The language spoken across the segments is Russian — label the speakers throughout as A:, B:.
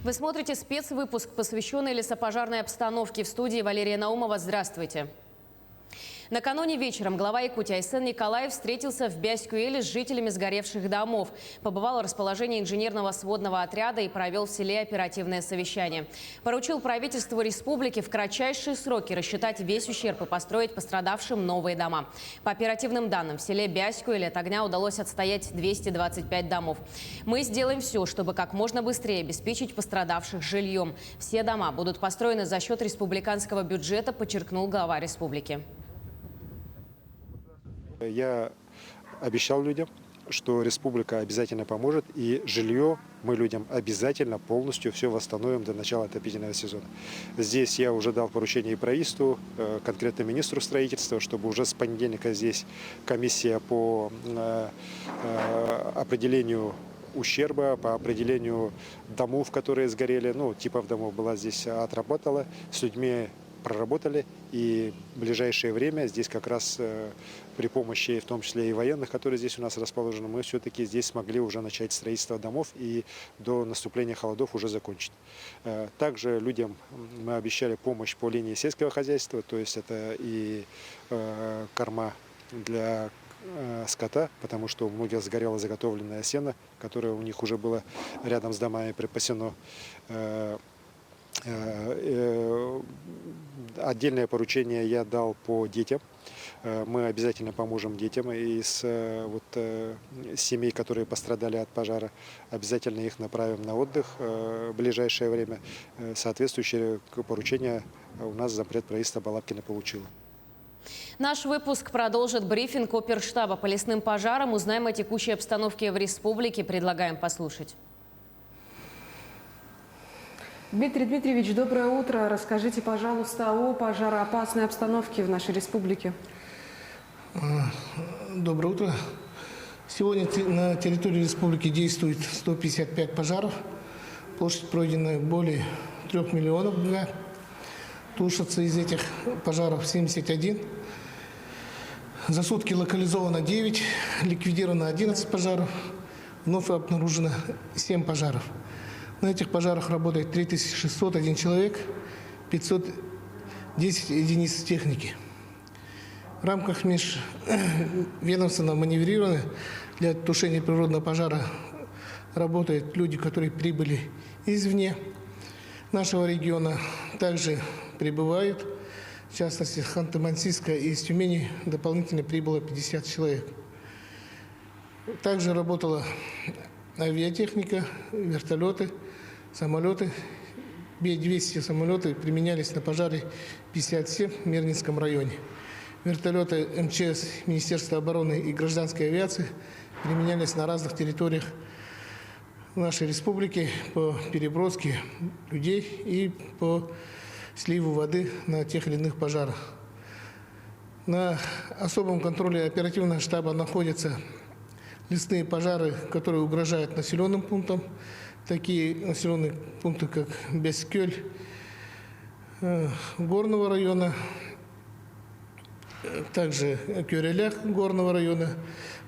A: Вы смотрите спецвыпуск, посвященный лесопожарной обстановке. В студии Валерия Наумова. Здравствуйте. Накануне вечером глава Якутии Айсен Николаев встретился в Бяскюэле с жителями сгоревших домов. Побывал в расположении инженерного сводного отряда и провел в селе оперативное совещание. Поручил правительству республики в кратчайшие сроки рассчитать весь ущерб и построить пострадавшим новые дома. По оперативным данным, в селе Бяскюэле от огня удалось отстоять 225 домов. Мы сделаем все, чтобы как можно быстрее обеспечить пострадавших жильем. Все дома будут построены за счет республиканского бюджета, подчеркнул глава республики.
B: Я обещал людям, что республика обязательно поможет, и жилье мы людям обязательно полностью все восстановим до начала отопительного сезона. Здесь я уже дал поручение и правительству, конкретно министру строительства, чтобы уже с понедельника здесь комиссия по определению ущерба, по определению домов, которые сгорели, типов домов была здесь, отработала, с людьми проработали, и в ближайшее время здесь как раз при помощи, в том числе и военных, которые здесь у нас расположены, мы все-таки здесь смогли уже начать строительство домов и до наступления холодов уже закончить. Также людям мы обещали помощь по линии сельского хозяйства, то есть это и корма для скота, потому что у многих сгорело заготовленное сено, которое у них уже было рядом с домами припасено. Отдельное поручение я дал по детям. Мы обязательно поможем детям из семей, которые пострадали от пожара. Обязательно их направим на отдых в ближайшее время. Соответствующее поручение у нас зампред правительства Балабкина получил.
A: Наш выпуск продолжит брифинг оперштаба по лесным пожарам. Узнаем о текущей обстановке в республике. Предлагаем послушать.
C: Дмитрий Дмитриевич, доброе утро. Расскажите, пожалуйста, о пожароопасной обстановке в нашей республике.
D: Доброе утро. Сегодня на территории республики действует 155 пожаров. Площадь пройдена более 3 миллионов га. Тушатся из этих пожаров 71. За сутки локализовано 9, ликвидировано 11 пожаров. Вновь обнаружено 7 пожаров. На этих пожарах работает 3601 человек, 510 единиц техники. В рамках межведомственного маневрирования для тушения природного пожара работают люди, которые прибыли извне нашего региона. Также прибывают, в частности, с Ханты-Мансийска и из Тюмени дополнительно прибыло 50 человек. Также работала авиатехника, вертолеты, самолеты. Б-200 самолеты применялись на пожаре 57 в Мирнинском районе. Вертолеты МЧС, Министерства обороны и гражданской авиации применялись на разных территориях нашей республики по переброске людей и по сливу воды на тех или иных пожарах. На особом контроле оперативного штаба находятся лесные пожары, которые угрожают населенным пунктам. Такие населенные пункты, как Бяскюэль горного района, также Кюрелях горного района,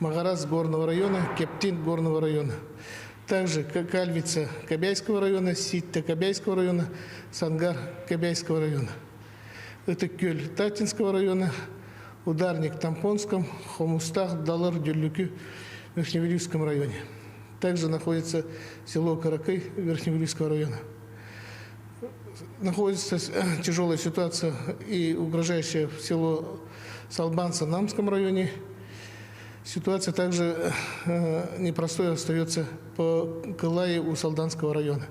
D: Магарас горного района, Кептин горного района. Также Кальвица Кобяйского района, Ситта Кобяйского района, Сангар Кобяйского района. Это Кюль Татинского района, Ударник Тампонском, Хомустах, Далар, Дюрлюкю в Верхневилюйском районе. Также находится село Каракай Верхневилюйского района. Находится тяжелая ситуация и угрожающая в село Салбанца в Намском районе. Ситуация также непростой остается по Кылае у Салданского района.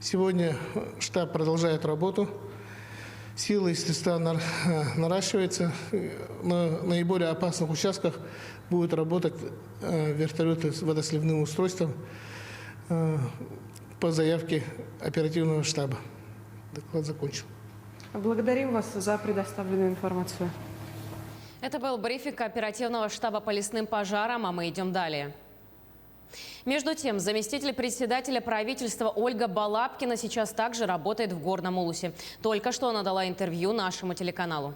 D: Сегодня штаб продолжает работу. Силы и средства наращиваются. На наиболее опасных участках будут работать вертолеты с водосливным устройством по заявке оперативного штаба. Доклад закончен.
C: Благодарим вас за предоставленную информацию.
A: Это был брифинг оперативного штаба по лесным пожарам, а мы идем далее. Между тем, заместитель председателя правительства Ольга Балабкина сейчас также работает в Горном Улусе. Только что она дала интервью нашему телеканалу.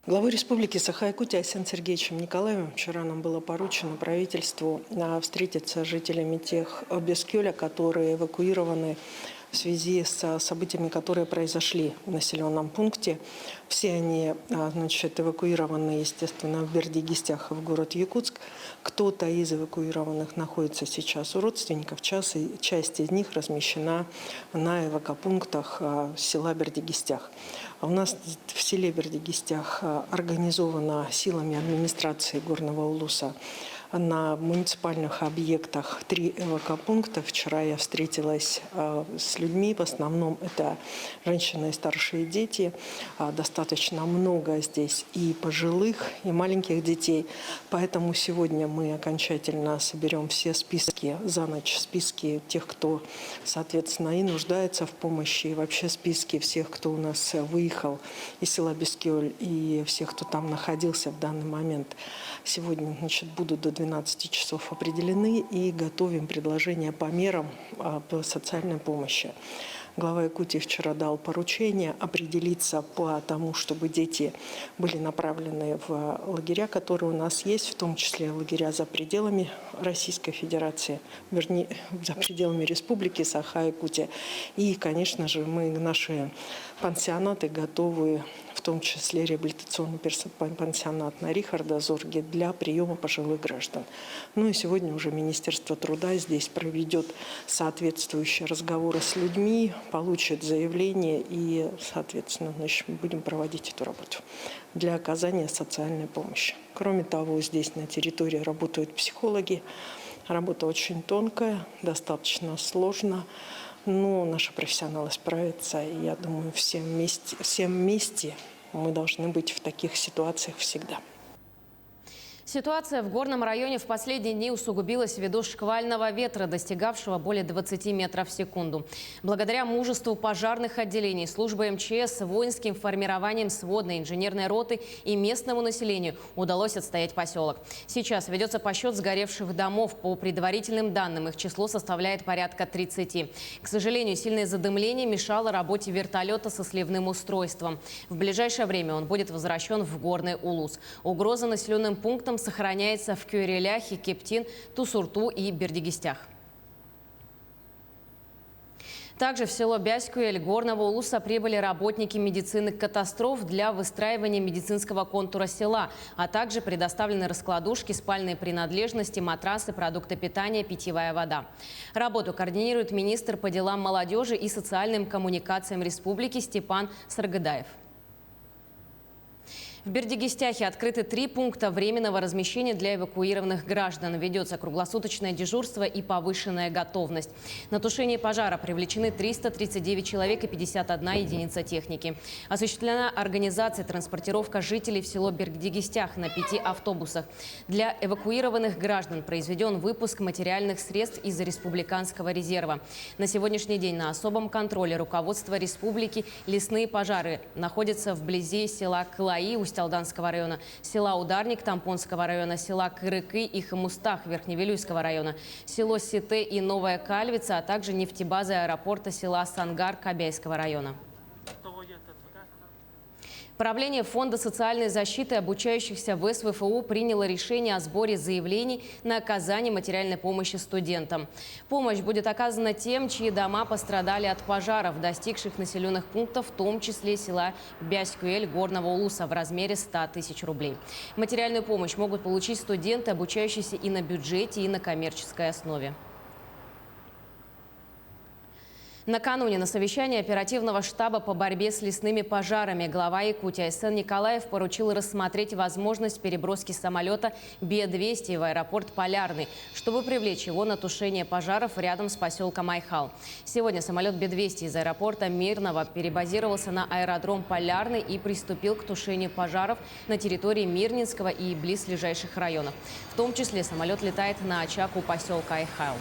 E: Главой Республики Саха-Якутия Айсеном Сергеевичем Николаевым вчера нам было поручено правительству встретиться с жителями тех Бескёля, которые эвакуированы в связи с событиями, которые произошли в населенном пункте. Все они, эвакуированы, естественно, в Бердигистях в город Якутск. Кто-то из эвакуированных находится сейчас у родственников, часть из них размещена на эвакопунктах села Бердигистях. У нас в селе Бердигистях организовано силами администрации Горного Улуса на муниципальных объектах 3 эвакопункта. Вчера я встретилась с людьми, в основном это женщины и старшие дети. Достаточно много здесь и пожилых, и маленьких детей. Поэтому сегодня мы окончательно соберем все списки, за ночь списки тех, кто, соответственно, и нуждается в помощи, и вообще списки всех, кто у нас выехал из села Бескёль, и всех, кто там находился в данный момент. Сегодня, будут до 12 часов определены и готовим предложения по мерам по социальной помощи. Глава Якутии вчера дал поручение определиться по тому, чтобы дети были направлены в лагеря, которые у нас есть, в том числе лагеря за пределами Российской Федерации, вернее, за пределами Республики Саха-Якутия. И, конечно же, наши пансионаты готовы, в том числе реабилитационный пансионат на Рихарда Зорге, для приема пожилых граждан. Ну и сегодня уже Министерство труда здесь проведет соответствующие разговоры с людьми, получит заявление и, соответственно, будем проводить эту работу для оказания социальной помощи. Кроме того, здесь на территории работают психологи. Работа очень тонкая, достаточно сложно. Но наши профессионалы справятся, и я думаю, всем вместе мы должны быть в таких ситуациях всегда.
A: Ситуация в горном районе в последние дни усугубилась ввиду шквального ветра, достигавшего более 20 метров в секунду. Благодаря мужеству пожарных отделений, службы МЧС, воинским формированиям сводной инженерной роты и местному населению удалось отстоять поселок. Сейчас ведется подсчет сгоревших домов. По предварительным данным, их число составляет порядка 30. К сожалению, сильное задымление мешало работе вертолета со сливным устройством. В ближайшее время он будет возвращен в Горный Улус. Угроза населенным пунктам сохраняется в Кюреляхе, Кептин, Тусурту и Бердигистях. Также в село Бяскуэль Горного Улуса прибыли работники медицины катастроф для выстраивания медицинского контура села, а также предоставлены раскладушки, спальные принадлежности, матрасы, продукты питания, питьевая вода. Работу координирует министр по делам молодежи и социальным коммуникациям республики Степан Саргадаев. В Бердигистяхе открыты 3 пункта временного размещения для эвакуированных граждан. Ведется круглосуточное дежурство и повышенная готовность. На тушение пожара привлечены 339 человек и 51 единица техники. Осуществлена организация транспортировка жителей в село Бердигистях на 5 автобусах. Для эвакуированных граждан произведен выпуск материальных средств из республиканского резерва. На сегодняшний день на особом контроле руководства республики лесные пожары находятся вблизи села Клаи, Усть-Алданского района, села Ударник Тампонского района, села Кырыкы и Хомустах Верхневилюйского района, село Сите и Новая Кальвица, а также нефтебазы аэропорта села Сангар Кабяйского района. Правление Фонда социальной защиты обучающихся в СВФУ приняло решение о сборе заявлений на оказание материальной помощи студентам. Помощь будет оказана тем, чьи дома пострадали от пожаров, достигших населенных пунктов, в том числе села Бяскуэль Горного Улуса, в размере 100 тысяч рублей. Материальную помощь могут получить студенты, обучающиеся и на бюджете, и на коммерческой основе. Накануне на совещании оперативного штаба по борьбе с лесными пожарами глава Якутии Айсен Николаев поручил рассмотреть возможность переброски самолета Бе-200 в аэропорт Полярный, чтобы привлечь его на тушение пожаров рядом с поселком Айхал. Сегодня самолет Бе-200 из аэропорта Мирного перебазировался на аэродром Полярный и приступил к тушению пожаров на территории Мирнинского и близлежащих районов. В том числе самолет летает на очаг у поселка Айхал.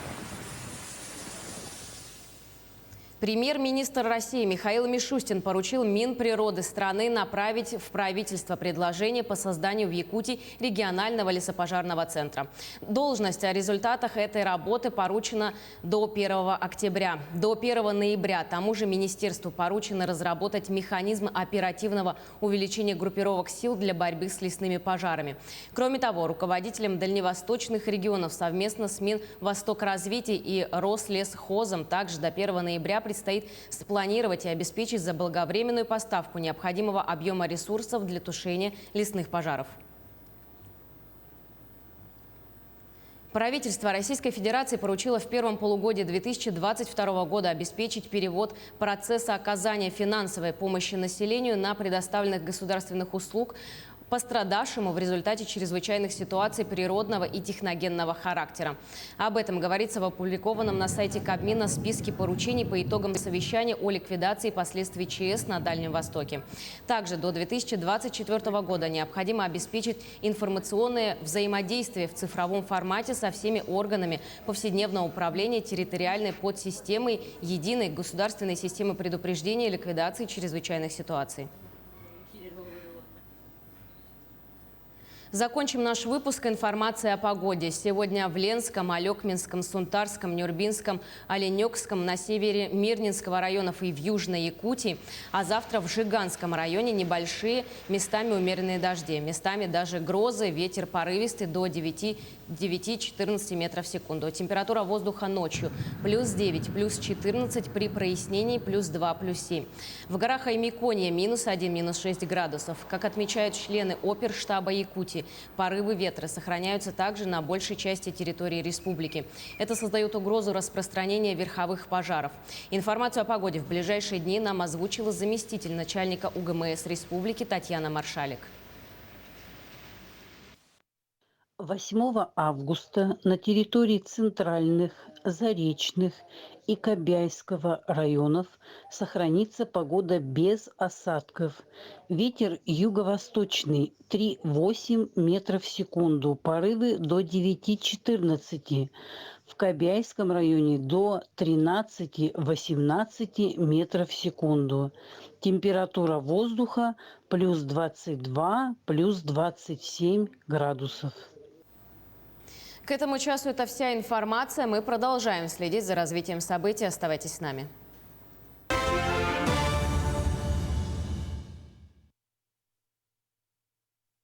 A: Премьер-министр России Михаил Мишустин поручил Минприроды страны направить в правительство предложение по созданию в Якутии регионального лесопожарного центра. Должность о результатах этой работы поручена до 1 октября. До 1 ноября тому же министерству поручено разработать механизм оперативного увеличения группировок сил для борьбы с лесными пожарами. Кроме того, руководителям дальневосточных регионов совместно с Минвостокразвития и Рослесхозом также до 1 ноября предстоит спланировать и обеспечить заблаговременную поставку необходимого объема ресурсов для тушения лесных пожаров. Правительство Российской Федерации поручило в первом полугодии 2022 года обеспечить перевод процесса оказания финансовой помощи населению на предоставленных государственных услуг пострадавшему в результате чрезвычайных ситуаций природного и техногенного характера. Об этом говорится в опубликованном на сайте Кабмина списке поручений по итогам совещания о ликвидации последствий ЧС на Дальнем Востоке. Также до 2024 года необходимо обеспечить информационное взаимодействие в цифровом формате со всеми органами повседневного управления территориальной подсистемой единой государственной системы предупреждения и ликвидации чрезвычайных ситуаций. Закончим наш выпуск информацией о погоде. Сегодня в Ленском, Алекминском, Сунтарском, Нюрбинском, Оленёкском, на севере Мирнинского районов и в Южной Якутии. А завтра в Жиганском районе небольшие, местами умеренные дожди. Местами даже грозы, ветер порывистый до 9-14 метров в секунду. Температура воздуха ночью плюс 9, плюс 14, при прояснении плюс 2, плюс 7. В горах Аймиконья минус 1, минус 6 градусов. Как отмечают члены оперштаба Якутии, порывы ветра сохраняются также на большей части территории республики. Это создает угрозу распространения верховых пожаров. Информацию о погоде в ближайшие дни нам озвучила заместитель начальника УГМС республики Татьяна Маршалик.
F: 8 августа на территории центральных, Заречных и Кобяйского районов сохранится погода без осадков. Ветер юго-восточный 3,8 метров в секунду, порывы до 9-14. В Кобяйском районе до 13-18 метров в секунду. Температура воздуха плюс 22, плюс 27 градусов.
A: К этому часу это вся информация. Мы продолжаем следить за развитием событий. Оставайтесь с нами.